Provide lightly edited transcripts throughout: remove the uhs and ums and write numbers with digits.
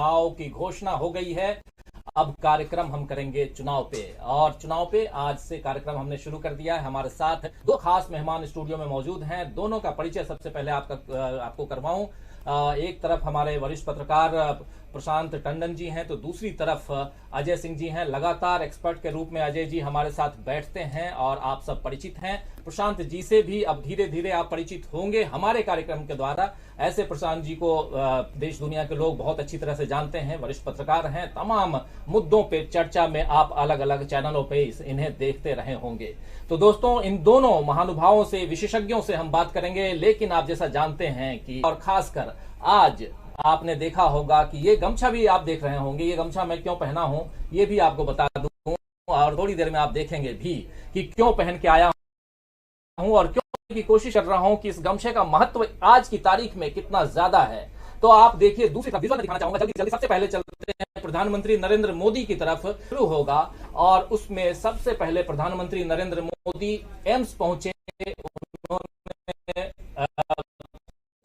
चुनाव की घोषणा हो गई है। अब कार्यक्रम हम करेंगे चुनाव पे, और चुनाव पे आज से कार्यक्रम हमने शुरू कर दिया है। हमारे साथ दो खास मेहमान स्टूडियो में मौजूद हैं। दोनों का परिचय सबसे पहले आपको करवाऊं। एक तरफ हमारे वरिष्ठ पत्रकार प्रशांत टंडन जी हैं, तो दूसरी तरफ अजय सिंह जी हैं। लगातार एक्सपर्ट के रूप में अजय जी हमारे साथ बैठते हैं और आप सब परिचित हैं। प्रशांत जी से भी अब धीरे धीरे आप परिचित होंगे हमारे कार्यक्रम के द्वारा। ऐसे प्रशांत जी को देश दुनिया के लोग बहुत अच्छी तरह से जानते हैं, वरिष्ठ पत्रकार हैं। तमाम मुद्दों पे चर्चा में आप अलग अलग चैनलों पे इन्हें देखते रहे होंगे। तो दोस्तों, इन दोनों महानुभावों से, विशेषज्ञों से हम बात करेंगे। लेकिन आप जैसा जानते हैं कि, और खासकर आज आपने देखा होगा कि ये गमछा भी आप देख रहे होंगे, ये गमछा मैं क्यों पहना हूं ये भी आपको बता दूं, और थोड़ी देर में आप देखेंगे भी कि क्यों पहन के आया हूं और क्यों की कोशिश कर रहा हूं कि इस गमछे का महत्व आज की तारीख में कितना ज्यादा है। तो आप देखिए, दूसरी तरफ विजुअल दिखाना चाहूंगा। जल्दी जल्दी सबसे पहले चलते हैं प्रधानमंत्री नरेंद्र मोदी की तरफ। शुरू होगा और उसमें सबसे पहले प्रधानमंत्री नरेंद्र मोदी एम्स पहुंचे। उन्होंने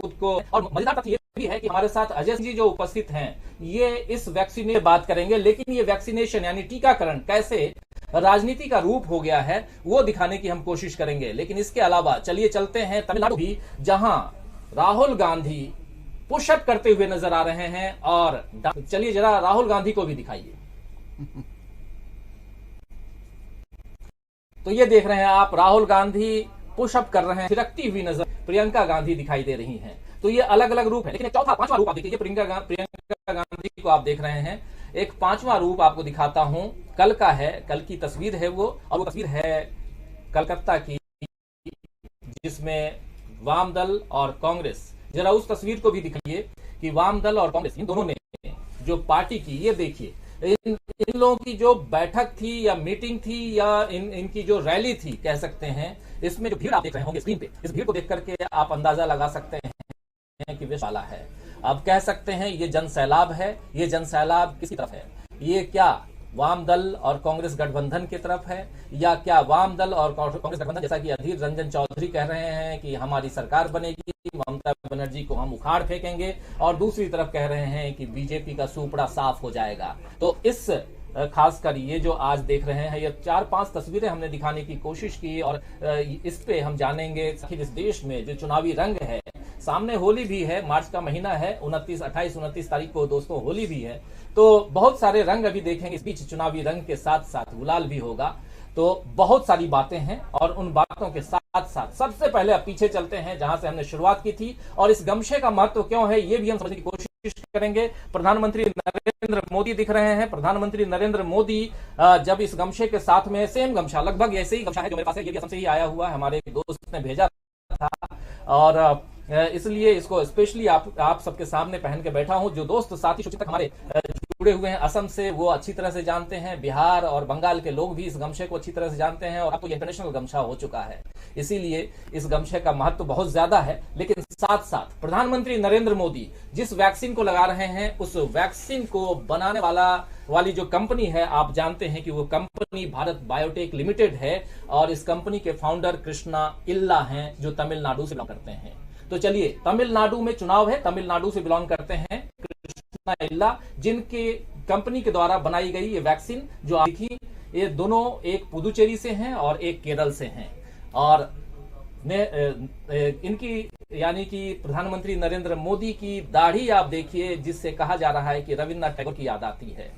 खुद को, और मजेदार तथ्य ये भी है कि हमारे साथ अजय जी जो उपस्थित हैं, ये इस वैक्सीन की बात करेंगे। लेकिन ये वैक्सीनेशन यानी टीकाकरण कैसे राजनीति का रूप हो गया है वो दिखाने की हम कोशिश करेंगे। लेकिन इसके अलावा चलिए चलते हैं तमिलनाडु भी, जहां राहुल गांधी पुशअप करते हुए नजर आ रहे हैं। और चलिए जरा राहुल गांधी को भी दिखाइए। तो ये देख रहे हैं आप, राहुल गांधी पुशअप कर रहे हैं, थिरकती हुई नजर प्रियंका गांधी दिखाई दे रही हैं। तो ये अलग अलग रूप है। लेकिन एक चौथा पांचवा रूप आप देखिए, प्रियंका गांधी को आप देख रहे हैं। एक पांचवा रूप आपको दिखाता हूं, कल का है, कल की तस्वीर है वो, और वो तस्वीर है कलकत्ता की, जिसमें वाम दल और कांग्रेस। जरा उस तस्वीर को भी दिखाइए कि वाम दल और कांग्रेस इन दोनों ने जो पार्टी की, ये देखिए इन लोगों की जो बैठक थी या मीटिंग थी या इनकी जो रैली थी कह सकते हैं, इसमें जो भीड़ आप देख रहे होंगे स्क्रीन पे, इस भीड़ को देख करके आप अंदाजा लगा सकते हैं कि विश्व वाला है। अब कह सकते हैं ये जन सैलाब है। ये जन सैलाब किसकी तरफ है? ये क्या वाम दल और कांग्रेस गठबंधन की तरफ है, या क्या वाम दल और कांग्रेस गठबंधन, जैसा कि अधीर रंजन चौधरी कह रहे हैं कि हमारी सरकार बनेगी, ममता बनर्जी को हम उखाड़ फेंकेंगे, और दूसरी तरफ कह रहे हैं कि बीजेपी का सूपड़ा साफ हो जाएगा। तो इस खासकर ये जो आज देख रहे हैं, ये 4-5 तस्वीरें हमने दिखाने की कोशिश की, और इस पे हम जानेंगे कि इस देश में जो चुनावी रंग है, सामने होली भी है, मार्च का महीना है, 28-29 तारीख को दोस्तों होली भी है। तो बहुत सारे रंग अभी देखेंगे। इस बीच चुनावी रंग के साथ साथ गुलाल भी होगा। तो बहुत सारी बातें हैं, और उन बातों के साथ साथ सबसे पहले अब पीछे चलते हैं जहां से हमने शुरुआत की थी, और इस गमछे का महत्व क्यों है ये भी हम समझने की कोशिश करेंगे। प्रधानमंत्री नरेंद्र मोदी दिख रहे हैं। प्रधानमंत्री नरेंद्र मोदी जब इस गमछे के साथ में, सेम गमछा, लगभग ऐसे ही गमछा है जो मेरे पास है, ये भी असम से ही आया हुआ है, हमारे एक दोस्त ने भेजा था, और इसलिए इसको स्पेशली आप सबके सामने पहन के बैठा हूं। जो दोस्त साथी तक हमारे जुड़े हुए हैं असम से, वो अच्छी तरह से जानते हैं। बिहार और बंगाल के लोग भी इस गमछे को अच्छी तरह से जानते हैं, और अब तो ये इंटरनेशनल गमछा हो चुका है। इसीलिए इस गमछे का महत्व बहुत ज्यादा है। लेकिन साथ साथ प्रधानमंत्री नरेंद्र मोदी जिस वैक्सीन को लगा रहे हैं, उस वैक्सीन को बनाने वाली जो कंपनी है, आप जानते हैं कि वो कंपनी भारत बायोटेक लिमिटेड है, और इस कंपनी के फाउंडर कृष्णा इल्ला हैं, जो तमिलनाडु से बिलोंग करते हैं। तो चलिए, तमिलनाडु में चुनाव है, तमिलनाडु से बिलोंग करते हैं कृष्णा इल्ला, जिनके कंपनी के द्वारा बनाई गई ये वैक्सीन जो आप देखी, ये दोनों एक पुदुचेरी से हैं और एक केरल से हैं। और इनकी यानी कि प्रधानमंत्री नरेंद्र मोदी की दाढ़ी आप देखिए, जिससे कहा जा रहा है कि रविन्द्रनाथ टैगोर की याद आती है,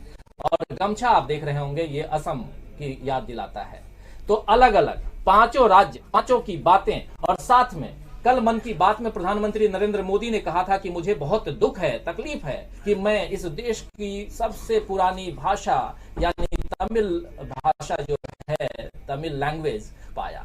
और गमछा आप देख रहे होंगे, ये असम की याद दिलाता है। तो अलग अलग पांचों राज्य, पांचों की बातें, और साथ में कल मन की बात में प्रधानमंत्री नरेंद्र मोदी ने कहा था कि मुझे बहुत दुख है, तकलीफ है कि मैं इस देश की सबसे पुरानी भाषा यानी तमिल भाषा जो है, तमिल लैंग्वेज पाया।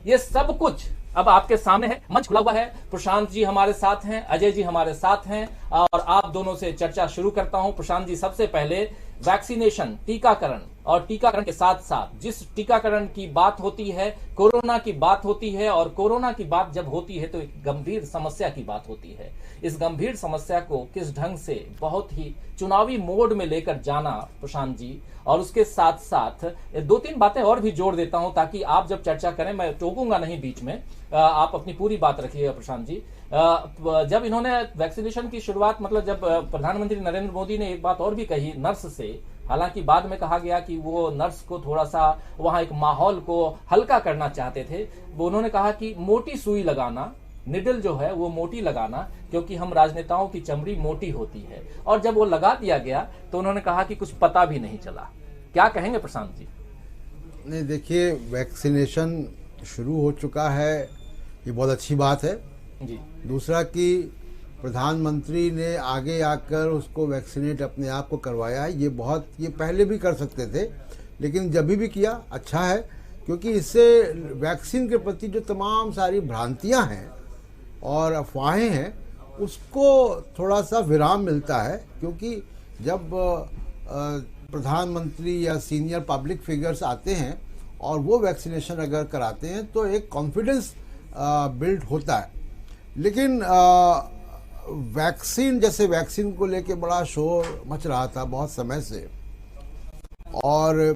ये सब कुछ अब आपके सामने है, मंच खुला हुआ है। प्रशांत जी हमारे साथ हैं, अजय जी हमारे साथ हैं, और आप दोनों से चर्चा शुरू करता हूं। प्रशांत जी, सबसे पहले वैक्सीनेशन, टीकाकरण और टीकाकरण के साथ साथ जिस टीकाकरण की बात होती है, कोरोना की बात होती है, और कोरोना की बात जब होती है तो एक गंभीर समस्या की बात होती है। इस गंभीर समस्या को किस ढंग से बहुत ही चुनावी मोड में लेकर जाना प्रशांत जी, और उसके साथ साथ 2-3 बातें और भी जोड़ देता हूं ताकि आप जब चर्चा करें, मैं टोकूंगा नहीं बीच में, आप अपनी पूरी बात रखिएगा प्रशांत जी। जब इन्होंने वैक्सीनेशन की शुरुआत, मतलब जब प्रधानमंत्री नरेंद्र मोदी ने एक बात और भी कही नर्स से, हालांकि बाद में कहा गया कि वो नर्स को थोड़ा सा वहां एक माहौल को हल्का करना चाहते थे, वो उन्होंने कहा कि मोटी सुई लगाना, निडल जो है वो मोटी लगाना, क्योंकि हम राजनेताओं की चमड़ी मोटी होती है। और जब वो लगा दिया गया तो उन्होंने कहा कि कुछ पता भी नहीं चला। क्या कहेंगे प्रशांत जी? नहीं, देखिए, वैक्सीनेशन शुरू हो चुका है, ये बहुत अच्छी बात है जी। दूसरा कि प्रधानमंत्री ने आगे आकर उसको वैक्सीनेट अपने आप को करवाया है, ये पहले भी कर सकते थे, लेकिन जब भी किया अच्छा है, क्योंकि इससे वैक्सीन के प्रति जो तमाम सारी भ्रांतियां हैं और अफवाहें हैं उसको थोड़ा सा विराम मिलता है। क्योंकि जब प्रधानमंत्री या सीनियर पब्लिक फिगर्स आते हैं और वो वैक्सीनेशन अगर कराते हैं तो एक कॉन्फिडेंस बिल्ड होता है। लेकिन वैक्सीन को लेके बड़ा शोर मच रहा था बहुत समय से, और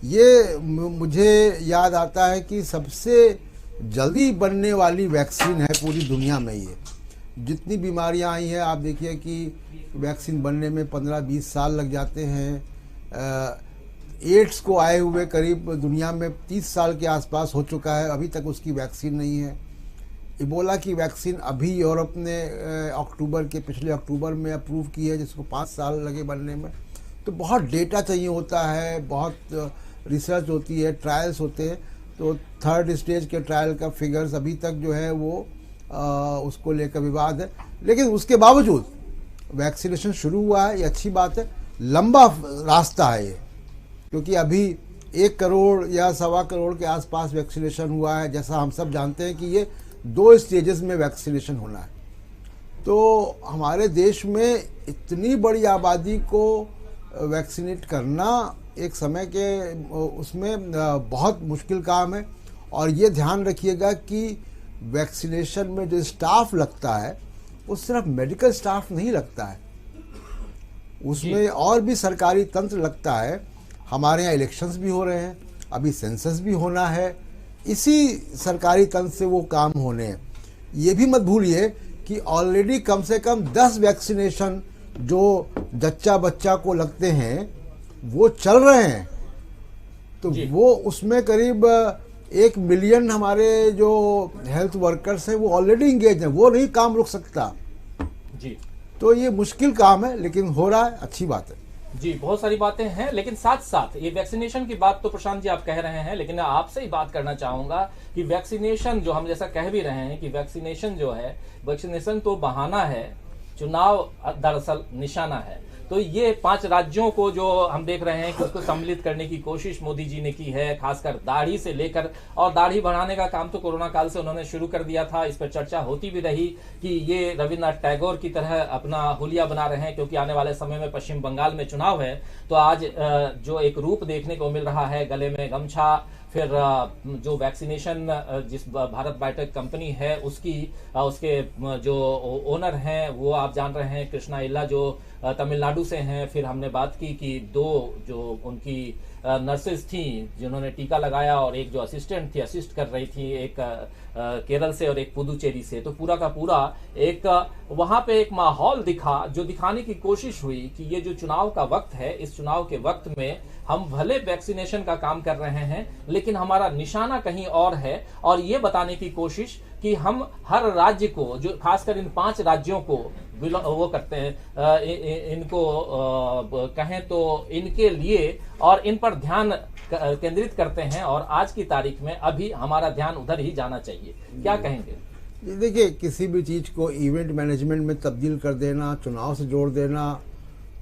ये मुझे याद आता है कि सबसे जल्दी बनने वाली वैक्सीन है पूरी दुनिया में। ये जितनी बीमारियां आई हैं, आप देखिए कि वैक्सीन बनने में 15-20 साल लग जाते हैं। एड्स को आए हुए करीब दुनिया में 30 साल के आसपास हो चुका है, अभी तक उसकी वैक्सीन नहीं है। इबोला की वैक्सीन अभी यूरोप ने पिछले अक्टूबर में अप्रूव की है, जिसको 5 साल लगे बनने में। तो बहुत डेटा चाहिए होता है, बहुत रिसर्च होती है, ट्रायल्स होते हैं। तो 3rd स्टेज के ट्रायल का फिगर्स अभी तक जो है वो उसको लेकर विवाद है, लेकिन उसके बावजूद वैक्सीनेशन शुरू हुआ है, ये अच्छी बात है। लंबा रास्ता है ये, क्योंकि अभी 1 करोड़ या 1.25 करोड़ के आसपास वैक्सीनेशन हुआ है। जैसा हम सब जानते हैं कि ये 2 स्टेजेस में वैक्सीनेशन होना है। तो हमारे देश में इतनी बड़ी आबादी को वैक्सीनेट करना एक समय के उसमें बहुत मुश्किल काम है। और ये ध्यान रखिएगा कि वैक्सीनेशन में जो स्टाफ लगता है वो सिर्फ मेडिकल स्टाफ नहीं लगता है, उसमें और भी सरकारी तंत्र लगता है। हमारे यहाँ इलेक्शंस भी हो रहे हैं, अभी सेंसस भी होना है, इसी सरकारी तंत्र से वो काम होने हैं। ये भी मत भूलिए कि ऑलरेडी कम से कम 10 वैक्सीनेशन जो जच्चा बच्चा को लगते हैं वो चल रहे हैं। तो वो उसमें करीब 1 मिलियन हमारे जो हेल्थ वर्कर्स हैं वो ऑलरेडी इंगेज हैं, वो नहीं काम रुक सकता जी। तो ये मुश्किल काम है, लेकिन हो रहा है, अच्छी बात है जी। बहुत सारी बातें हैं, लेकिन साथ साथ ये वैक्सीनेशन की बात तो प्रशांत जी आप कह रहे हैं, लेकिन आपसे ही बात करना चाहूंगा कि वैक्सीनेशन जो हम जैसा कह भी रहे हैं कि वैक्सीनेशन जो है, वैक्सीनेशन तो बहाना है, चुनाव दरअसल निशाना है। तो ये 5 राज्यों को जो हम देख रहे हैं कि उसको सम्मिलित करने की कोशिश मोदी जी ने की है, खासकर दाढ़ी से लेकर, और दाढ़ी बढ़ाने का काम तो कोरोना काल से उन्होंने शुरू कर दिया था। इस पर चर्चा होती भी रही कि ये रविन्द्रनाथ टैगोर की तरह अपना हुलिया बना रहे हैं, क्योंकि आने वाले समय में पश्चिम बंगाल में चुनाव है। तो आज जो एक रूप देखने को मिल रहा है, गले में गमछा, फिर जो वैक्सीनेशन जिस भारत बायोटेक कंपनी है उसके जो ओनर हैं वो आप जान रहे हैं कृष्णा इल्ला, जो तमिलनाडु से हैं। फिर हमने बात की कि 2 जो उनकी नर्सेज थी जिन्होंने टीका लगाया, और एक जो असिस्टेंट थी, असिस्ट कर रही थी, एक केरल से और एक पुदुचेरी से। तो पूरा का पूरा एक वहां पे एक माहौल दिखा, जो दिखाने की कोशिश हुई कि ये जो चुनाव का वक्त है, इस चुनाव के वक्त में हम भले वैक्सीनेशन का काम कर रहे हैं, लेकिन हमारा निशाना कहीं और है। और ये बताने की कोशिश कि हम हर राज्य को, जो खासकर इन 5 राज्यों को वो करते हैं, इनको कहें तो इनके लिए और इन पर ध्यान केंद्रित करते हैं, और आज की तारीख में अभी हमारा ध्यान उधर ही जाना चाहिए। क्या कहेंगे? देखिए, किसी भी चीज को इवेंट मैनेजमेंट में तब्दील कर देना, चुनाव से जोड़ देना,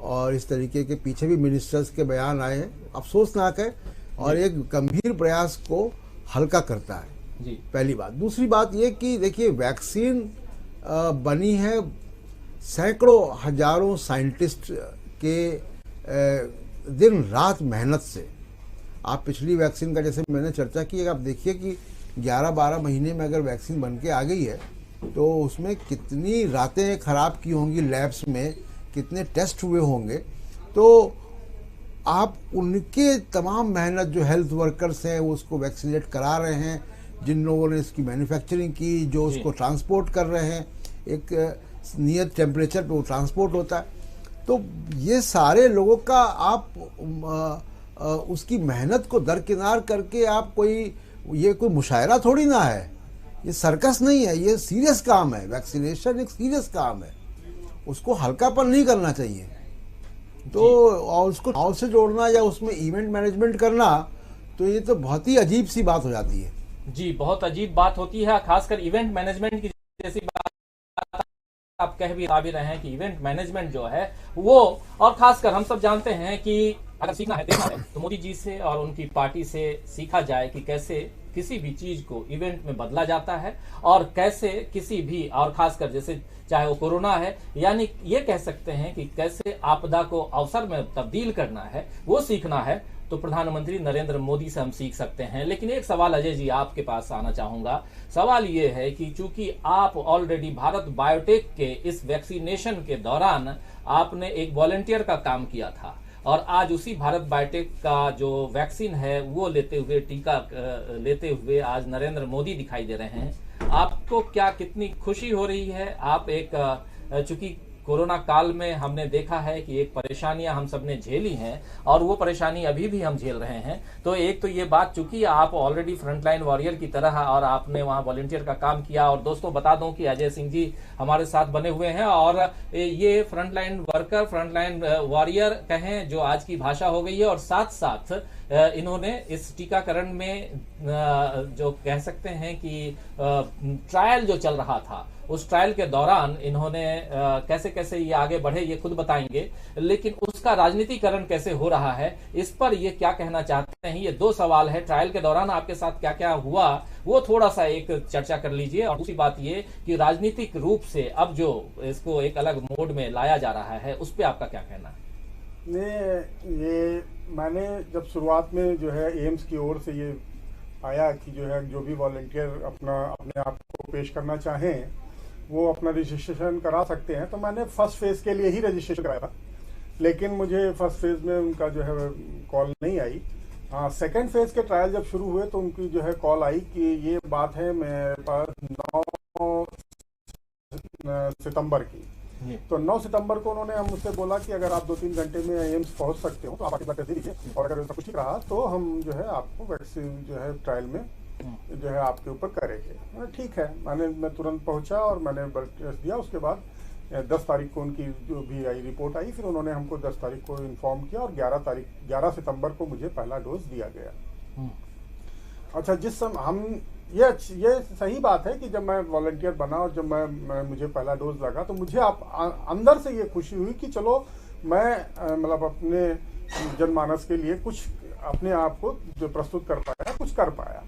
और इस तरीके के पीछे भी मिनिस्टर्स के बयान आए हैं, अफसोसनाक है और एक गंभीर प्रयास को हल्का करता है जी। पहली बात। दूसरी बात ये कि देखिए, वैक्सीन बनी है सैकड़ों हजारों साइंटिस्ट के दिन रात मेहनत से, आप पिछली वैक्सीन का जैसे मैंने चर्चा की, आप देखिए कि 11-12 महीने में अगर वैक्सीन बन के आ गई है तो उसमें कितनी रातें खराब की होंगी लैब्स में, कितने टेस्ट हुए होंगे। तो आप उनके तमाम मेहनत जो हेल्थ वर्कर्स हैं वो उसको वैक्सीनेट करा रहे हैं, जिन लोगों ने इसकी मैन्युफैक्चरिंग की, जो उसको ट्रांसपोर्ट कर रहे हैं, एक नियत टेम्परेचर पे वो ट्रांसपोर्ट होता है। तो ये सारे लोगों का आप उसकी मेहनत को दरकिनार करके आप ये कोई मुशायरा थोड़ी ना है, ये सर्कस नहीं है, ये सीरियस काम है। वैक्सीनेशन एक सीरियस काम है, उसको हल्कापन नहीं करना चाहिए। तो और उसको नाव से जोड़ना या उसमें इवेंट मैनेजमेंट करना, तो ये तो बहुत ही अजीब सी बात हो जाती है। जी, बहुत अजीब बात होती है, खासकर इवेंट मैनेजमेंट की जैसी बात आप कह भी रहे हैं कि इवेंट मैनेजमेंट जो है वो, और खासकर हम सब जानते हैं कि अगर सीखना है, देखना है, तो मोदी जी से और उनकी पार्टी से सीखा जाए कि कैसे किसी भी चीज को इवेंट में बदला जाता है और कैसे किसी भी, और खासकर जैसे चाहे वो कोरोना है, यानी ये कह सकते हैं कि कैसे आपदा को अवसर में तब्दील करना है, वो सीखना है तो प्रधानमंत्री नरेंद्र मोदी से हम सीख सकते हैं। लेकिन एक सवाल अजय जी आपके पास आना चाहूंगा। सवाल ये है कि चूंकि आप ऑलरेडी भारत बायोटेक के इस वैक्सीनेशन के दौरान आपने एक वॉलंटियर का काम किया था और आज उसी भारत बायोटेक का जो वैक्सीन है वो लेते हुए, टीका लेते हुए आज नरेंद्र मोदी दिखाई दे रहे हैं, आपको क्या कितनी खुशी हो रही है? आप एक चूंकि कोरोना काल में हमने देखा है कि एक परेशानियां हम सबने झेली हैं और वो परेशानी अभी भी हम झेल रहे हैं। तो एक तो ये बात, चूंकि आप ऑलरेडी फ्रंटलाइन वॉरियर की तरह और आपने वहां वॉलंटियर का काम किया, और दोस्तों बता दूं कि अजय सिंह जी हमारे साथ बने हुए हैं और ये फ्रंटलाइन वर्कर, फ्रंटलाइन वॉरियर कहें जो आज की भाषा हो गई है, और साथ साथ इन्होंने इस टीकाकरण में जो कह सकते हैं कि ट्रायल जो चल रहा था, उस ट्रायल के दौरान इन्होंने कैसे कैसे ये आगे बढ़े ये खुद बताएंगे, लेकिन उसका राजनीतिकरण कैसे हो रहा है इस पर ये क्या कहना चाहते हैं। ये दो सवाल है, ट्रायल के दौरान आपके साथ क्या क्या हुआ वो थोड़ा सा एक चर्चा कर लीजिए, और दूसरी बात ये कि राजनीतिक रूप से अब जो इसको एक अलग मोड में लाया जा रहा है उस पर आपका क्या कहना है? ये मैंने जब शुरुआत में जो है एम्स की ओर से ये आया कि जो है जो भी वॉलंटियर अपने आप को पेश करना चाहें वो अपना रजिस्ट्रेशन करा सकते हैं, तो मैंने फर्स्ट फेज के लिए ही रजिस्ट्रेशन कराया था, लेकिन मुझे फर्स्ट फेज में उनका जो है कॉल नहीं आई। हाँ, सेकेंड फेज के ट्रायल जब शुरू हुए तो उनकी जो है कॉल आई कि ये बात है मेरे पास 9 सितंबर की। तो 9 सितंबर को उन्होंने मुझसे बोला कि अगर आप 2-3 घंटे में एम्स पहुंच सकते हो तो आप आके दे दीजिए, और अगर ऐसा कुछ रहा तो हम जो है आपको वैक्सीन जो है ट्रायल में जो है आपके ऊपर करेंगे। ठीक है, मैं तुरंत पहुंचा और मैंने ब्लड टेस्ट दिया। उसके बाद 10 तारीख को उनकी जो भी आई रिपोर्ट आई, फिर उन्होंने हमको 10 तारीख को इन्फॉर्म किया और 11 सितंबर को मुझे पहला डोज दिया गया। अच्छा, जिस समय हम ये सही बात है कि जब मैं वॉलंटियर बना और जब मुझे पहला डोज लगा तो मुझे अंदर से ये खुशी हुई कि चलो मैं मतलब अपने जनमानस के लिए कुछ अपने आप को जो प्रस्तुत कर पाया, कुछ कर पाया।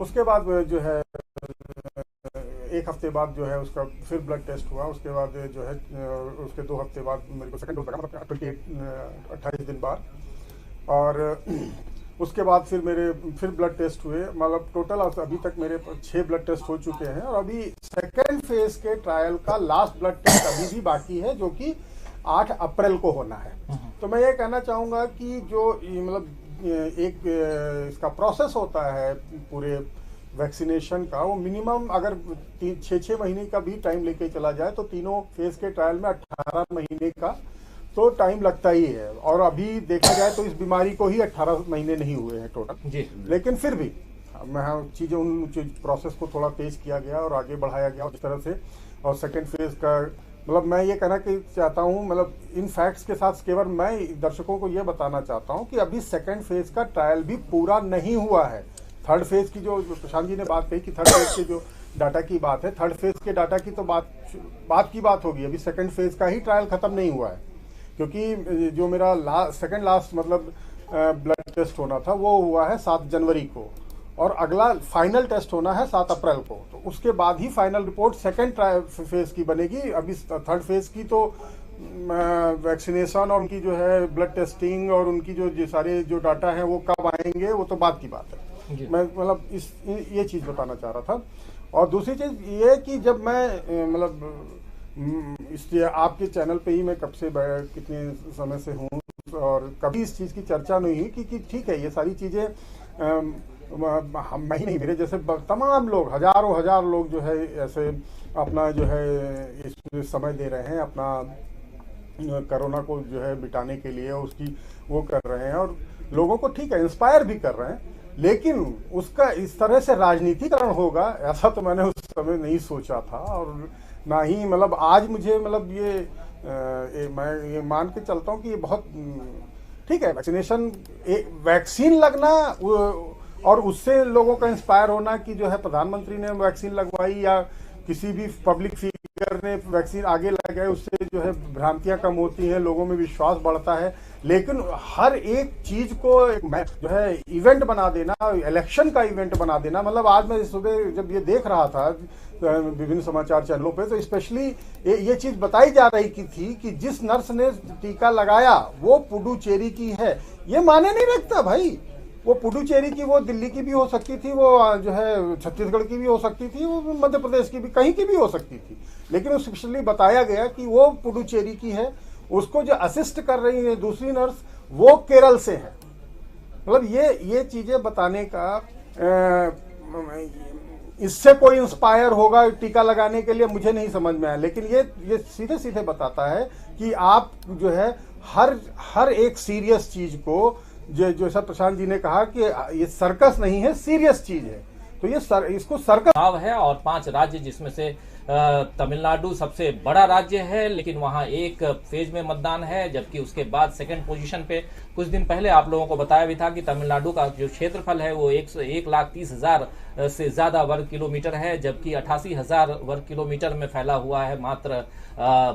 उसके बाद जो है 1 हफ्ते बाद जो है उसका फिर ब्लड टेस्ट हुआ। उसके बाद जो है उसके 2 हफ्ते बाद मेरे को सेकंड डोज लगा, मतलब 28 दिन बाद। और उसके बाद फिर ब्लड टेस्ट हुए, मतलब टोटल अभी तक मेरे 6 ब्लड टेस्ट हो चुके हैं, और अभी सेकेंड फेज के ट्रायल का लास्ट ब्लड टेस्ट अभी भी बाकी है, जो कि 8 अप्रैल को होना है। तो मैं ये कहना चाहूँगा कि जो मतलब एक इसका प्रोसेस होता है पूरे वैक्सीनेशन का, वो मिनिमम अगर 6 महीने का भी टाइम लेके चला जाए तो तीनों फेज के ट्रायल में 18 महीने का तो टाइम लगता ही है। और अभी देखा जाए तो इस बीमारी को ही 18 महीने नहीं हुए हैं टोटल, लेकिन फिर भी उन प्रोसेस को थोड़ा तेज किया गया और आगे बढ़ाया गया इस तरह से। और सेकेंड फेज का मतलब मैं ये कहना चाहता हूँ, मतलब इन फैक्ट्स के साथ केवल मैं दर्शकों को ये बताना चाहता हूँ कि अभी सेकेंड फेज का ट्रायल भी पूरा नहीं हुआ है। थर्ड फेज की जो प्रशांत जी ने बात कही कि थर्ड फेज के जो डाटा की बात है, थर्ड फेज के डाटा की तो बात होगी, अभी सेकेंड फेज का ही ट्रायल खत्म नहीं हुआ है, क्योंकि जो मेरा सेकेंड लास्ट मतलब ब्लड टेस्ट होना था वो हुआ है 7 जनवरी को, और अगला फाइनल टेस्ट होना है 7 अप्रैल को। तो उसके बाद ही फाइनल रिपोर्ट सेकेंड फेज की बनेगी। अभी थर्ड फेज की तो वैक्सीनेशन और उनकी जो है ब्लड टेस्टिंग और उनकी जो सारे जो डाटा है वो कब आएंगे, वो तो बात की बात है। मैं मतलब ये चीज़ बताना चाह रहा था। और दूसरी चीज़ ये कि जब मैं मतलब इसलिए आपके चैनल पे ही मैं कब से कितने समय से हूँ और कभी इस चीज़ की चर्चा नहीं हुई कि ठीक है, ये सारी चीज़ें मैं ही नहीं, मेरे जैसे तमाम लोग, हजारों हजार लोग जो है ऐसे अपना जो है इसमें समय दे रहे हैं, अपना कोरोना को जो है मिटाने के लिए उसकी वो कर रहे हैं और लोगों को ठीक है इंस्पायर भी कर रहे हैं। लेकिन उसका इस तरह से राजनीतिकरण होगा ऐसा तो मैंने उस समय नहीं सोचा था। और ना ही मतलब आज मुझे मतलब मैं ये मान के चलता हूँ कि ये बहुत ठीक है, वैक्सीनेशन वैक्सीन लगना और उससे लोगों का इंस्पायर होना कि जो है प्रधानमंत्री ने वैक्सीन लगवाई या किसी भी पब्लिक फिगर ने वैक्सीन आगे लगाए, उससे जो है भ्रांतियां कम होती हैं, लोगों में विश्वास बढ़ता है। लेकिन हर एक चीज को जो है इवेंट बना देना, इलेक्शन का इवेंट बना देना, मतलब आज मैं सुबह जब ये देख रहा था विभिन्न समाचार चैनलों पे तो स्पेशली ये चीज बताई जा रही थी कि जिस नर्स ने टीका लगाया वो पुडुचेरी की है। ये माने नहीं रखता भाई, वो पुडुचेरी की, वो दिल्ली की भी हो सकती थी, वो जो है छत्तीसगढ़ की भी हो सकती थी, वो मध्य प्रदेश की भी, कहीं की भी हो सकती थी। लेकिन उस स्पेशली बताया गया कि वो पुडुचेरी की है। उसको जो असिस्ट कर रही है दूसरी नर्स वो केरल से है। मतलब ये चीजें बताने का इससे कोई इंस्पायर होगा टीका लगाने के लिए, मुझे नहीं समझ में आया। लेकिन ये सीधे सीधे बताता है कि आप जो है हर एक सीरियस चीज को जो सर प्रशांत जी ने कहा कि ये सर्कस नहीं है, सीरियस चीज है। तो ये इसको सर्कस चुनाव है और 5 राज्य जिसमें से तमिलनाडु सबसे बड़ा राज्य है, लेकिन वहां एक फेज में मतदान है, जबकि उसके बाद सेकंड पोजीशन पे कुछ दिन पहले आप लोगों को बताया भी था कि तमिलनाडु का जो क्षेत्रफल है वो 1,30,000 से ज्यादा वर्ग किलोमीटर है, जबकि 88,000 वर्ग किलोमीटर में फैला हुआ है मात्र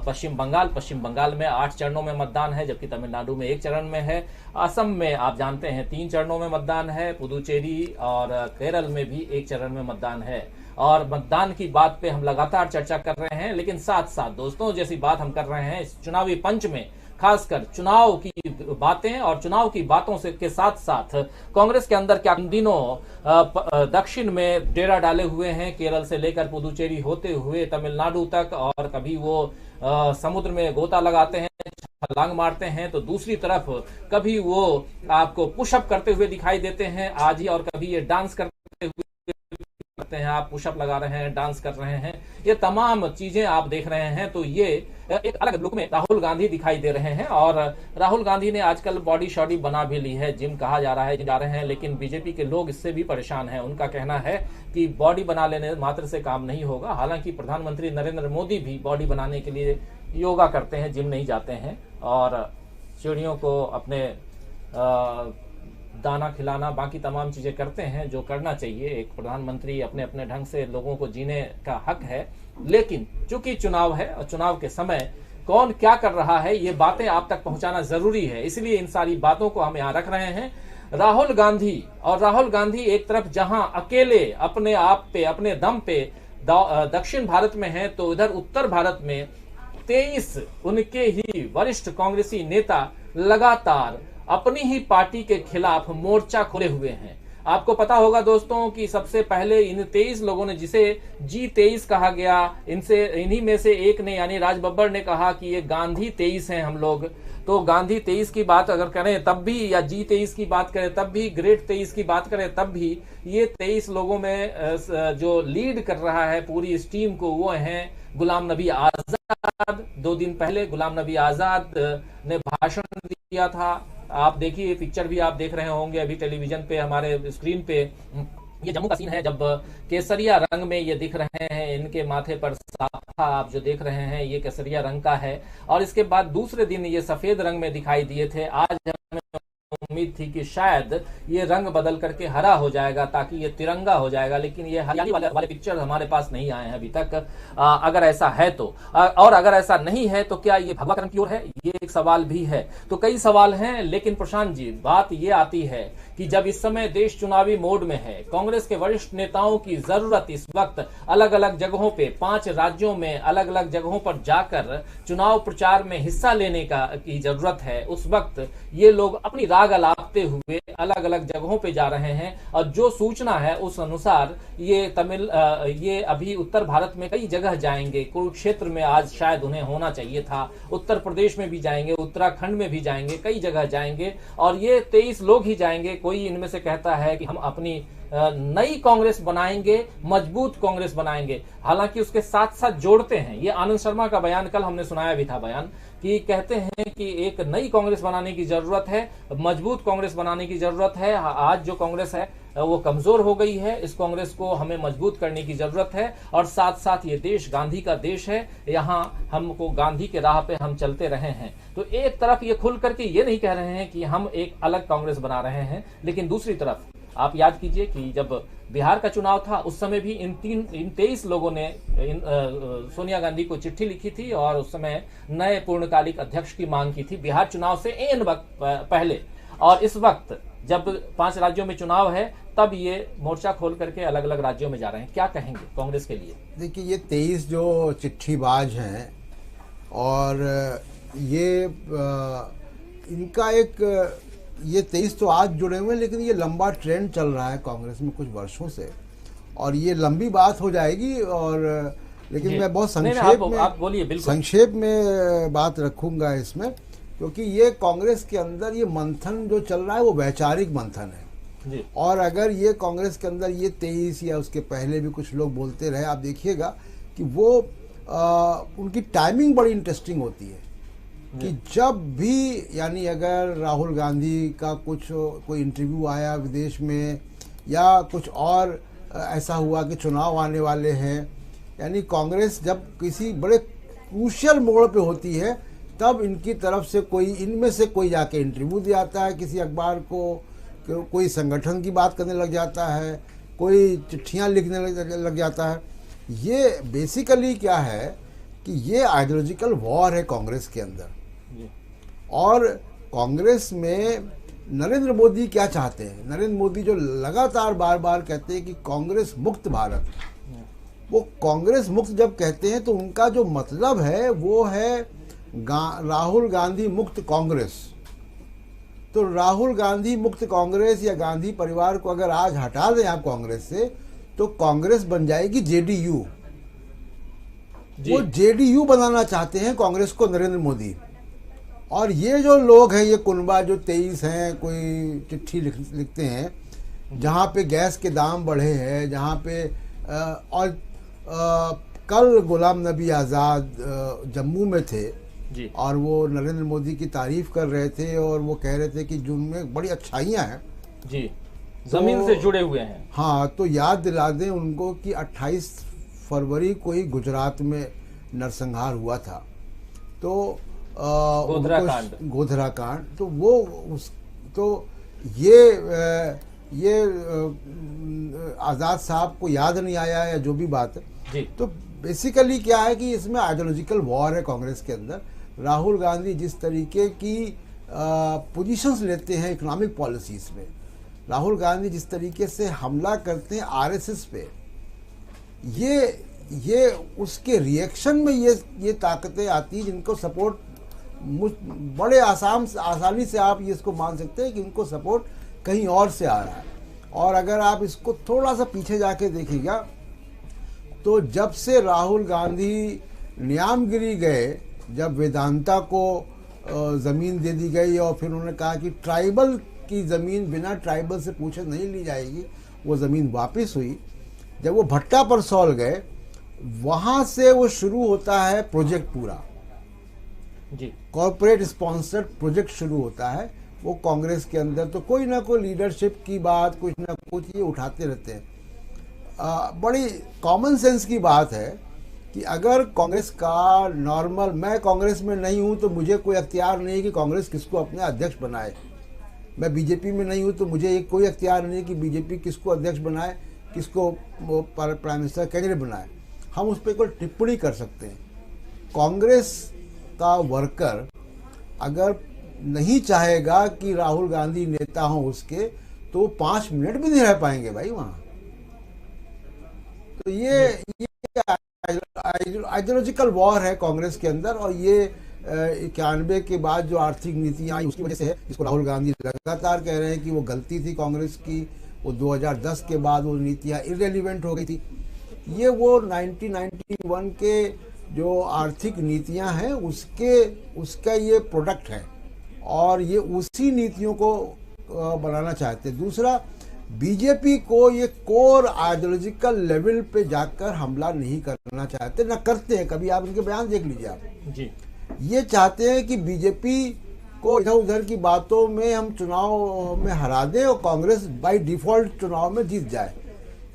पश्चिम बंगाल में 8 चरणों में मतदान है, जबकि तमिलनाडु में 1 चरण में है। असम में आप जानते हैं 3 चरणों में मतदान है, पुदुचेरी और केरल में भी 1 चरण में मतदान है। और मतदान की बात पे हम लगातार चर्चा कर रहे हैं, लेकिन साथ साथ दोस्तों जैसी बात हम कर रहे हैं इस चुनावी पंच में, खासकर चुनाव की बातें और चुनाव की बातों से के साथ साथ कांग्रेस के अंदर क्या दिनों दक्षिण में डेरा डाले हुए हैं, केरल से लेकर पुदुचेरी होते हुए तमिलनाडु तक, और कभी वो समुद्र में गोता लगाते हैं, छलांग मारते हैं, तो दूसरी तरफ कभी वो आपको पुशअप करते हुए दिखाई देते हैं आज ही, और कभी ये डांस करते हुए हैं, आप पुशअप लगा रहे हैं, डांस कर रहे हैं, ये तमाम चीजें आप देख रहे हैं। तो ये एक अलग लुक में राहुल गांधी दिखाई दे रहे हैं। और राहुल गांधी ने आजकल बॉडी शॉडी बना भी ली है, जिम कहा जा रहा है जा रहे हैं, लेकिन बीजेपी के लोग इससे भी परेशान हैं। उनका कहना है कि बॉडी बना लेने मात्र से काम नहीं होगा। हालांकि प्रधानमंत्री नरेंद्र मोदी भी बॉडी बनाने के लिए योगा करते हैं, जिम नहीं जाते हैं, और चिड़ियों को अपने दाना खिलाना, बाकी तमाम चीजें करते हैं जो करना चाहिए। एक प्रधानमंत्री अपने अपने ढंग से लोगों को जीने का हक है, लेकिन चूंकि चुनाव है और चुनाव के समय कौन क्या कर रहा है ये बातें आप तक पहुंचाना जरूरी है, इसलिए इन सारी बातों को हम यहाँ रख रहे हैं। राहुल गांधी एक तरफ जहां अकेले अपने आप पे, अपने दम पे दक्षिण भारत में है, तो इधर उत्तर भारत में 23 उनके ही वरिष्ठ कांग्रेसी नेता लगातार अपनी ही पार्टी के खिलाफ मोर्चा खोले हुए हैं। आपको पता होगा दोस्तों कि सबसे पहले इन 23 लोगों ने, जिसे G23 कहा गया, इन्हीं में से एक ने यानी राज बब्बर ने कहा कि ये गांधी 23 हैं हम लोग। तो गांधी 23 की बात अगर करें तब भी, या G23 की बात करें तब भी, ग्रेट 23 की बात करें तब भी, ये 23 लोगों में जो लीड कर रहा है पूरी इस टीम को वो हैं गुलाम नबी आजाद। 2 दिन पहले गुलाम नबी आजाद ने भाषण दिया था। आप देखिए, पिक्चर भी आप देख रहे होंगे अभी टेलीविजन पे, हमारे स्क्रीन पे। ये जम्मू का सीन है, जब केसरिया रंग में ये दिख रहे हैं, इनके माथे पर साफा आप जो देख रहे हैं ये केसरिया रंग का है, और इसके बाद दूसरे दिन ये सफेद रंग में दिखाई दिए थे। आज हमें उम्मीद थी कि शायद ये रंग बदल करके हरा हो जाएगा ताकि ये तिरंगा हो जाएगा, लेकिन ये हरियाली वाले पिक्चर हमारे पास नहीं आए हैं अभी तक। अगर ऐसा है तो, और अगर ऐसा नहीं है तो क्या ये भगवा रंग की ओर है, ये एक सवाल भी है। तो कई सवाल हैं, लेकिन प्रशांत जी बात ये आती है कि जब इस समय देश चुनावी मोड में है, कांग्रेस के वरिष्ठ नेताओं की जरूरत इस वक्त अलग अलग जगहों पे 5 राज्यों में अलग अलग जगहों पर जाकर चुनाव प्रचार में हिस्सा लेने की जरूरत है। उस वक्त ये लोग अपनी राग अलापते हुए अलग अलग जगहों पे जा रहे हैं, और जो सूचना है उस अनुसार ये अभी उत्तर भारत में कई जगह जाएंगे। कुरुक्षेत्र में आज शायद उन्हें होना चाहिए था, उत्तर प्रदेश में भी जाएंगे, उत्तराखंड में भी जाएंगे, कई जगह जाएंगे, और ये 23 लोग ही जाएंगे। कोई इनमें से कहता है कि हम अपनी नई कांग्रेस बनाएंगे, मजबूत कांग्रेस बनाएंगे। हालांकि उसके साथ साथ जोड़ते हैं, ये आनंद शर्मा का बयान कल हमने सुनाया भी था बयान, कि कहते हैं कि एक नई कांग्रेस बनाने की जरूरत है, मजबूत कांग्रेस बनाने की जरूरत है। आज जो कांग्रेस है वो कमजोर हो गई है, इस कांग्रेस को हमें मजबूत करने की जरूरत है। और साथ साथ ये देश गांधी का देश है, यहाँ हमको गांधी के राह पे हम चलते रहे हैं। तो एक तरफ ये खुल करके ये नहीं कह रहे हैं कि हम एक अलग कांग्रेस बना रहे हैं, लेकिन दूसरी तरफ आप याद कीजिए कि जब बिहार का चुनाव था उस समय भी इन 23 लोगों ने सोनिया गांधी को चिट्ठी लिखी थी और उस समय नए पूर्णकालिक अध्यक्ष की मांग की थी, बिहार चुनाव से एन वक्त पहले। और इस वक्त जब 5 राज्यों में चुनाव है तब ये मोर्चा खोल करके अलग अलग राज्यों में जा रहे हैं। क्या कहेंगे कांग्रेस के लिए? देखिए, ये 23 जो चिट्ठीबाज हैं और ये इनका एक ये 23 तो आज जुड़े हुए हैं, लेकिन ये लंबा ट्रेंड चल रहा है कांग्रेस में कुछ वर्षों से, और ये लंबी बात हो जाएगी। और लेकिन मैं बहुत संक्षेप में बात रखूंगा इसमें, क्योंकि ये कांग्रेस के अंदर ये मंथन जो चल रहा है वो वैचारिक मंथन है जी। और अगर ये कांग्रेस के अंदर ये 23 या उसके पहले भी कुछ लोग बोलते रहे, आप देखिएगा कि वो उनकी टाइमिंग बड़ी इंटरेस्टिंग होती है कि जब भी, यानी अगर राहुल गांधी का कोई इंटरव्यू आया विदेश में या कुछ और ऐसा हुआ कि चुनाव आने वाले हैं, यानी कांग्रेस जब किसी बड़े क्रूशियल मोड़ पे होती है तब इनकी तरफ से इनमें से कोई जाके इंटरव्यू दे आता है किसी अखबार को, कोई संगठन की बात करने लग जाता है, कोई चिट्ठियां लिखने लग जाता है। ये बेसिकली क्या है कि ये आइडियोलॉजिकल वॉर है कांग्रेस के अंदर। और कांग्रेस में नरेंद्र मोदी क्या चाहते हैं? नरेंद्र मोदी जो लगातार बार बार कहते हैं कि कांग्रेस मुक्त भारत, वो कांग्रेस मुक्त जब कहते हैं तो उनका जो मतलब है वो है राहुल गांधी मुक्त कांग्रेस। तो राहुल गांधी मुक्त कांग्रेस या गांधी परिवार को अगर आज हटा दें आप कांग्रेस से, तो कांग्रेस बन जाएगी जेडीयू। वो जेडीयू बनाना चाहते हैं कांग्रेस को नरेंद्र मोदी। और ये जो लोग हैं, ये कुनबा जो 23 हैं, कोई चिट्ठी लिखते हैं जहाँ पे गैस के दाम बढ़े हैं, जहाँ पे कल गुलाम नबी आज़ाद जम्मू में थे जी। और वो नरेंद्र मोदी की तारीफ कर रहे थे और वो कह रहे थे कि जिनमें बड़ी अच्छाइयाँ हैं जी, जमीन से जुड़े हुए हैं। हाँ, तो याद दिला दें उनको कि 28 फरवरी को ही गुजरात में नरसंहार हुआ था, तो गोधरा कांड। तो वो तो ये आज़ाद साहब को याद नहीं आया या जो भी बात है। तो बेसिकली क्या है कि इसमें आइडियोलॉजिकल वॉर है कांग्रेस के अंदर। राहुल गांधी जिस तरीके की पोजीशंस लेते हैं इकोनॉमिक पॉलिसीज में, राहुल गांधी जिस तरीके से हमला करते हैं आरएसएस पे, ये उसके रिएक्शन में ये ताकतें आती हैं जिनको सपोर्ट बड़े आसानी से आप ये इसको मान सकते हैं कि उनको सपोर्ट कहीं और से आ रहा है। और अगर आप इसको थोड़ा सा पीछे जाके देखिएगा तो जब से राहुल गांधी न्यामगिरी गए, जब वेदांता को ज़मीन दे दी गई और फिर उन्होंने कहा कि ट्राइबल की ज़मीन बिना ट्राइबल से पूछे नहीं ली जाएगी, वो ज़मीन वापस हुई। जब वो भट्टा पर सॉल गए, वहाँ से वो शुरू होता है प्रोजेक्ट पूरा जी, कॉर्पोरेट स्पॉन्सर्ड प्रोजेक्ट शुरू होता है वो कांग्रेस के अंदर। तो कोई ना कोई लीडरशिप की बात, कुछ ना कुछ ये उठाते रहते हैं। बड़ी कॉमन सेंस की बात है कि अगर कांग्रेस का नॉर्मल, मैं कांग्रेस में नहीं हूं तो मुझे कोई अख्तियार नहीं कि कांग्रेस किसको अपने अध्यक्ष बनाए। मैं बीजेपी में नहीं हूँ तो मुझे एक कोई अख्तियार नहीं है कि बीजेपी किसको अध्यक्ष बनाए, किसको प्राइम मिनिस्टर कैबिनेट बनाए। हम उस पर कोई टिप्पणी कर सकते हैं। कांग्रेस का वर्कर अगर नहीं चाहेगा कि राहुल गांधी नेता हो उसके, तो 5 मिनट भी नहीं रह पाएंगे भाई वहाँ। तो ये आइडियोलॉजिकल वॉर है कांग्रेस के अंदर, और ये 91 के बाद जो आर्थिक नीतियां आई उसकी वजह से है, जिसको राहुल गांधी लगातार कह रहे हैं कि वो गलती थी कांग्रेस की, वो 2010 के बाद वो नीतियां इररेलीवेंट हो गई थी। ये वो 1991 के जो आर्थिक नीतियां हैं उसका ये प्रोडक्ट है, और ये उसी नीतियों को बनाना चाहते हैं। दूसरा, बीजेपी को ये कोर आइडियोलॉजिकल लेवल पे जाकर हमला नहीं करना चाहते, ना करते हैं कभी। आप इनके बयान देख लीजिए आप जी। ये चाहते हैं कि बीजेपी को इधर उधर की बातों में हम चुनाव में हरा दें और कांग्रेस बाय डिफॉल्ट चुनाव में जीत जाए।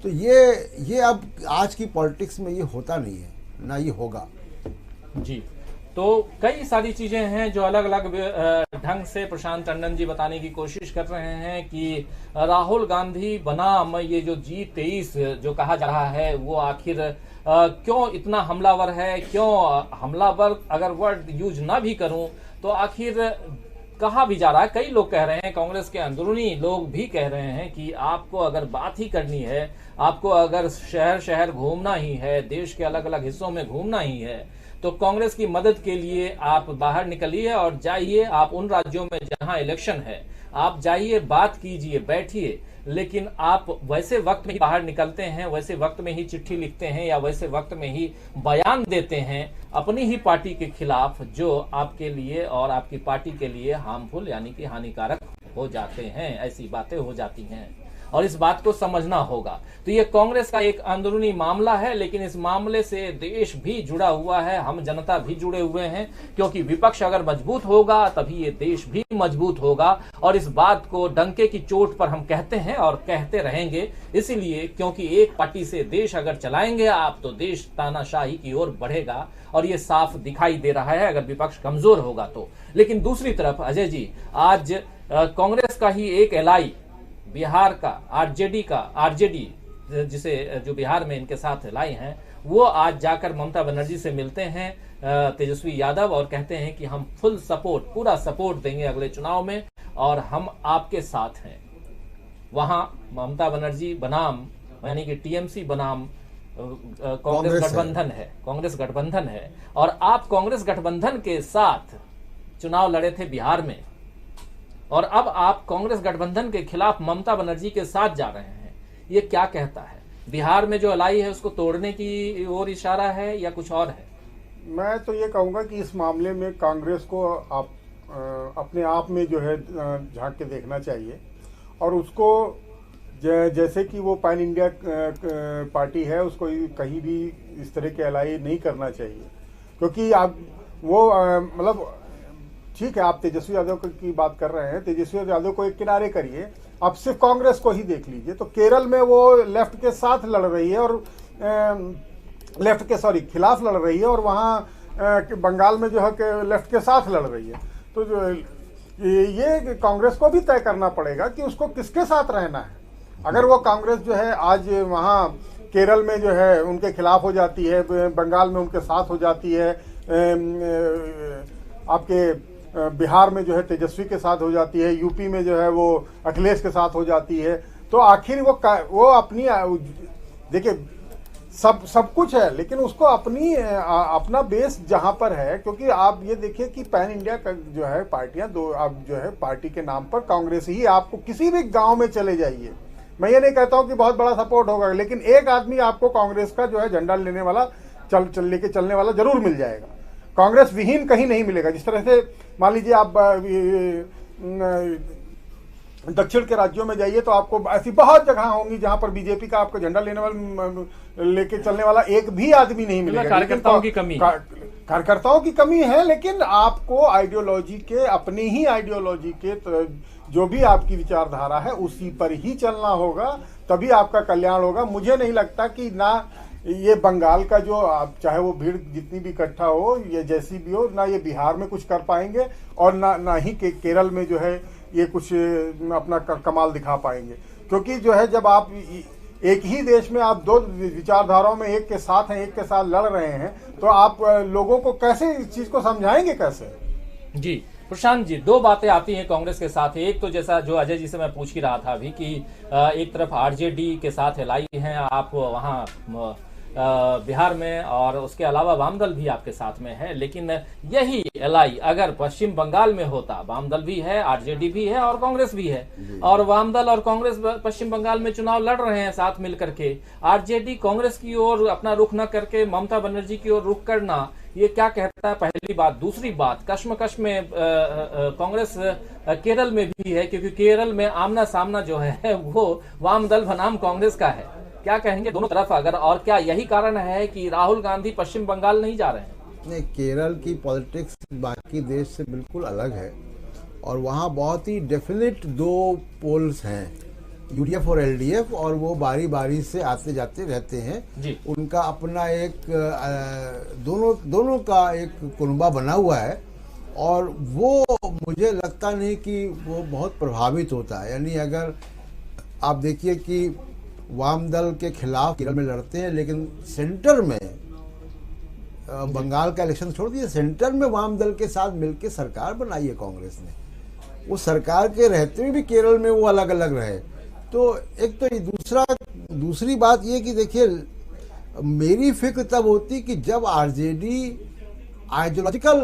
तो ये अब आज की पॉलिटिक्स में ये होता नहीं है, ना ये होगा जी। तो कई सारी चीजें हैं जो अलग अलग ढंग से प्रशांत टंडन जी बताने की कोशिश कर रहे हैं कि राहुल गांधी बनाम ये जो G23 जो कहा जा रहा है वो आखिर क्यों इतना हमलावर है, क्यों हमलावर अगर वर्ड यूज ना भी करूं तो आखिर कहा भी जा रहा है। कई लोग कह रहे हैं, कांग्रेस के अंदरूनी लोग भी कह रहे हैं कि आपको अगर बात ही करनी है, आपको अगर शहर शहर घूमना ही है, देश के अलग अलग हिस्सों में घूमना ही है, तो कांग्रेस की मदद के लिए आप बाहर निकलिए और जाइए। आप उन राज्यों में जहां इलेक्शन है आप जाइए, बात कीजिए, बैठिए, लेकिन आप वैसे वक्त में ही बाहर निकलते हैं, वैसे वक्त में ही चिट्ठी लिखते हैं या वैसे वक्त में ही बयान देते हैं अपनी ही पार्टी के खिलाफ, जो आपके लिए और आपकी पार्टी के लिए हार्मफुल यानी कि हानिकारक हो जाते हैं। ऐसी बातें हो जाती हैं और इस बात को समझना होगा। तो ये कांग्रेस का एक अंदरूनी मामला है, लेकिन इस मामले से देश भी जुड़ा हुआ है, हम जनता भी जुड़े हुए हैं, क्योंकि विपक्ष अगर मजबूत होगा तभी ये देश भी मजबूत होगा। और इस बात को डंके की चोट पर हम कहते हैं और कहते रहेंगे, इसीलिए क्योंकि एक पार्टी से देश अगर चलाएंगे आप तो देश तानाशाही की ओर बढ़ेगा, और ये साफ दिखाई दे रहा है अगर विपक्ष कमजोर होगा तो। लेकिन दूसरी तरफ अजय जी, आज कांग्रेस का ही एक एलआई बिहार का आरजेडी जिसे जो बिहार में इनके साथ लाई हैं, वो आज जाकर ममता बनर्जी से मिलते हैं, तेजस्वी यादव, और कहते हैं कि हम फुल सपोर्ट, पूरा सपोर्ट देंगे अगले चुनाव में और हम आपके साथ हैं। वहां ममता बनर्जी बनाम यानी कि टीएमसी बनाम कांग्रेस गठबंधन है, कांग्रेस गठबंधन है, और आप कांग्रेस गठबंधन के साथ चुनाव लड़े थे बिहार में, और अब आप कांग्रेस गठबंधन के खिलाफ ममता बनर्जी के साथ जा रहे हैं। ये क्या कहता है? बिहार में जो अलाई है उसको तोड़ने की ओर इशारा है या कुछ और है? मैं तो ये कहूँगा कि इस मामले में कांग्रेस को आप अपने आप में जो है झांक के देखना चाहिए, और उसको जैसे कि वो पैन इंडिया पार्टी है, उसको कहीं भी इस तरह के अलाई नहीं करना चाहिए। क्योंकि आप वो मतलब ठीक है, आप तेजस्वी यादव की बात कर रहे हैं, तेजस्वी यादव को एक किनारे करिए, आप सिर्फ कांग्रेस को ही देख लीजिए। तो केरल में वो लेफ्ट के साथ लड़ रही है और खिलाफ लड़ रही है, और वहाँ बंगाल में जो है कि लेफ्ट के साथ लड़ रही है। तो जो ये कांग्रेस को भी तय करना पड़ेगा कि उसको किसके साथ रहना है। अगर वो कांग्रेस जो है आज वहाँ केरल में जो है उनके खिलाफ हो जाती है, बंगाल में उनके साथ हो जाती है, आपके बिहार में जो है तेजस्वी के साथ हो जाती है, यूपी में जो है वो अखिलेश के साथ हो जाती है, तो आखिर वो अपनी देखिए सब कुछ है, लेकिन उसको अपना बेस जहां पर है। क्योंकि आप ये देखिए कि पैन इंडिया का जो है पार्टियां दो, आप जो है पार्टी के नाम पर कांग्रेस ही, आपको किसी भी गांव में चले जाइए, मैं ये नहीं कहता हूं कि बहुत बड़ा सपोर्ट होगा, लेकिन एक आदमी आपको कांग्रेस का जो है झंडा लेने वाला लेके चलने वाला जरूर मिल जाएगा। कांग्रेस विहीन कहीं नहीं मिलेगा। जिस तरह से मान लीजिए आप दक्षिण के राज्यों में जाइए तो आपको ऐसी बहुत जगह होंगी जहां पर बीजेपी का आपको झंडा लेके चलने वाला एक भी आदमी नहीं मिलेगा। कार्यकर्ताओं की कमी, कार्यकर्ताओं की कमी है, लेकिन आपको आइडियोलॉजी के, अपनी ही आइडियोलॉजी के जो भी आपकी विचारधारा है उसी पर ही चलना होगा, तभी आपका कल्याण होगा। मुझे नहीं लगता कि ना ये बंगाल का जो आप चाहे वो भीड़ जितनी भी इकट्ठा हो या जैसी भी हो, ना ये बिहार में कुछ कर पाएंगे, और ना ही केरल में जो है ये कुछ अपना कमाल दिखा पाएंगे। क्योंकि जो है जब आप एक ही देश में आप दो विचारधाराओं में एक के साथ हैं, एक के साथ लड़ रहे हैं, तो आप लोगों को कैसे इस चीज को समझाएंगे कैसे? जी प्रशांत जी, दो बातें आती हैं कांग्रेस के साथ। एक तो जैसा जो अजय जी से मैं पूछ ही रहा था अभी कि एक तरफ आरजेडी के साथ एलआई हैं आप वहाँ बिहार में, और उसके अलावा वामदल भी आपके साथ में है। लेकिन यही एलआई अगर पश्चिम बंगाल में होता, वामदल भी है, आरजेडी भी है और कांग्रेस भी है, और वामदल और कांग्रेस पश्चिम बंगाल में चुनाव लड़ रहे हैं साथ मिलकर के, आरजेडी कांग्रेस की ओर अपना रुख न करके ममता बनर्जी की ओर रुख करना, ये क्या कहता है? पहली बात। दूसरी बात, कश्मकश में कांग्रेस केरल में भी है, क्योंकि केरल में आमना सामना जो है वो वामदल बनाम कांग्रेस का है। क्या कहेंगे दोनों तरफ अगर, और क्या यही कारण है कि राहुल गांधी पश्चिम बंगाल नहीं जा रहे हैं? नहीं, केरल की पॉलिटिक्स बाकी देश से बिल्कुल अलग है और वहाँ बहुत ही डेफिनेट दो पोल्स हैं, यूडीएफ और एलडीएफ, और वो बारी बारी से आते जाते रहते हैं जी। उनका अपना एक दोनों का एक कुनबा बना हुआ है और वो मुझे लगता नहीं कि वो बहुत प्रभावित होता है। यानी अगर आप देखिए कि वाम दल के खिलाफ केरल में लड़ते हैं, लेकिन सेंटर में बंगाल का इलेक्शन छोड़ दिए, सेंटर में वाम दल के साथ मिलकर सरकार बनाई है कांग्रेस ने। वो सरकार के रहते हुए भी केरल में वो अलग अलग रहे। तो एक तो दूसरी बात ये कि देखिए, मेरी फिक्र तब होती कि जब आरजेडी आइडियोलॉजिकल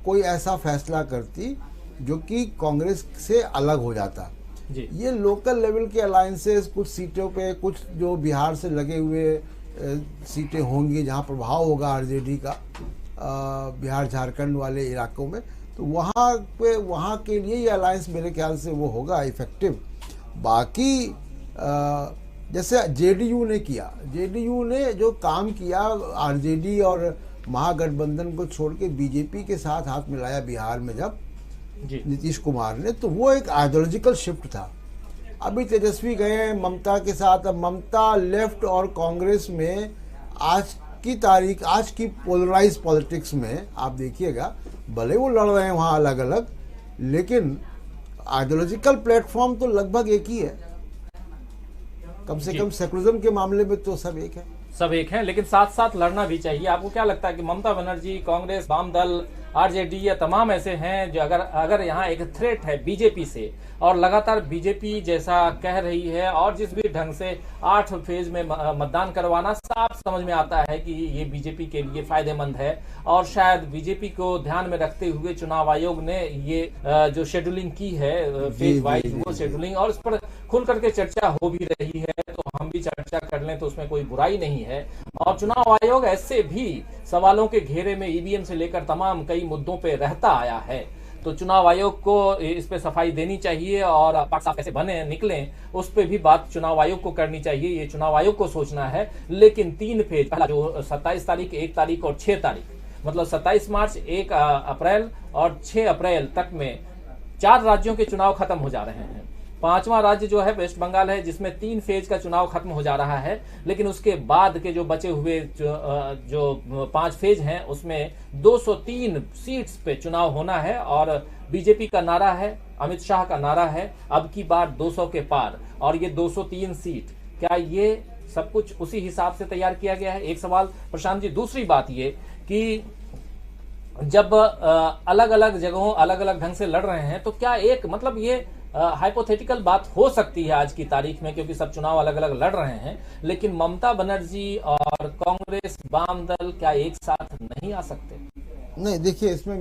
कोई ऐसा फैसला करती जो कि कांग्रेस से अलग हो जाता। जी। ये लोकल लेवल के अलायंसेस कुछ सीटों पे, कुछ जो बिहार से लगे हुए सीटें होंगी जहां प्रभाव होगा आरजेडी का बिहार झारखंड वाले इलाकों में, तो वहाँ के लिए ये अलायंस मेरे ख्याल से वो होगा इफेक्टिव। बाकी जैसे जेडीयू ने किया, जेडीयू ने जो काम किया आरजेडी और महागठबंधन को छोड़ के बीजेपी के साथ हाथ मिलाया बिहार में जब नीतीश कुमार ने, तो वो एक आइडियोलॉजिकल शिफ्ट था। अभी तेजस्वी गए ममता के साथ, अब ममता लेफ्ट और कांग्रेस में आज की पोलराइज पॉलिटिक्स में आप देखिएगा, भले वो लड़ रहे हैं वहाँ अलग अलग, लेकिन आइडियोलॉजिकल प्लेटफॉर्म तो लगभग एक ही है। कम से कम सेकुलरिज्म के मामले में तो सब एक है, लेकिन साथ साथ लड़ना भी चाहिए। आपको क्या लगता है कि ममता बनर्जी, कांग्रेस, वामदल, आरजेडी, ये तमाम ऐसे हैं जो अगर यहाँ एक थ्रेट है बीजेपी से, और लगातार बीजेपी जैसा कह रही है और जिस भी ढंग से 8 फेज में मतदान करवाना, साफ समझ में आता है कि ये बीजेपी के लिए फायदेमंद है। और शायद बीजेपी को ध्यान में रखते हुए चुनाव आयोग ने ये जो शेड्यूलिंग की है फेज वाइज, वो शेड्यूलिंग, और इस पर खुल करके चर्चा हो भी रही है, तो हम भी चर्चा कर लें तो उसमें कोई बुराई नहीं है। और चुनाव आयोग ऐसे भी सवालों के घेरे में ईवीएम से लेकर तमाम कई मुद्दों पे रहता आया है, तो चुनाव आयोग को इस पे सफाई देनी चाहिए और पाक साफ कैसे बने निकलें उस पे भी बात चुनाव आयोग को करनी चाहिए। ये चुनाव आयोग को सोचना है। लेकिन 3 फेज, पहला जो 27 तारीख, 1 तारीख और 6 तारीख, मतलब 27 मार्च, 1 अप्रैल और 6 अप्रैल तक में 4 राज्यों के चुनाव खत्म हो जा रहे हैं। 5वां राज्य जो है वेस्ट बंगाल है, जिसमें 3 फेज का चुनाव खत्म हो जा रहा है। लेकिन उसके बाद के जो बचे हुए जो 5 फेज हैं, उसमें 203 सीट्स पे चुनाव होना है। और बीजेपी का नारा है, अमित शाह का नारा है, अब की बार 200 के पार। और ये 203 सीट, क्या ये सब कुछ उसी हिसाब से तैयार किया गया है? एक सवाल प्रशांत जी। दूसरी बात ये कि जब अलग अलग जगहों अलग अलग ढंग से लड़ रहे हैं, तो क्या एक मतलब ये हाइपोथेटिकल बात हो सकती है आज की तारीख में, क्योंकि सब चुनाव अलग अलग लड़ रहे हैं, लेकिन ममता बनर्जी और कांग्रेस, वाम दल क्या एक साथ नहीं आ सकते? नहीं, देखिए, इसमें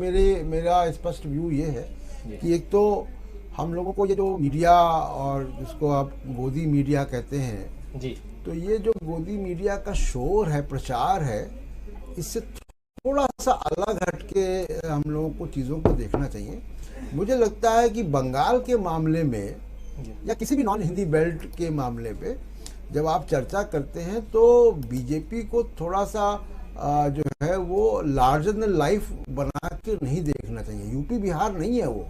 मेरा स्पष्ट व्यू ये है कि एक तो हम लोगों को ये जो मीडिया, और जिसको आप गोदी मीडिया कहते हैं जी, तो ये जो गोदी मीडिया का शोर है, प्रचार है, इससे थोड़ा सा अलग हटके हम लोगों को चीज़ों को देखना चाहिए। मुझे लगता है कि बंगाल के मामले में या किसी भी नॉन हिंदी बेल्ट के मामले पे जब आप चर्चा करते हैं, तो बीजेपी को थोड़ा सा जो है वो लार्जर देन लाइफ बना के नहीं देखना चाहिए। यूपी बिहार नहीं है वो,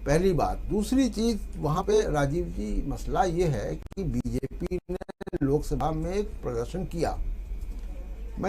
पहली बात। दूसरी चीज, वहाँ पे राजीव जी, मसला ये है कि बीजेपी ने लोकसभा में एक प्रदर्शन किया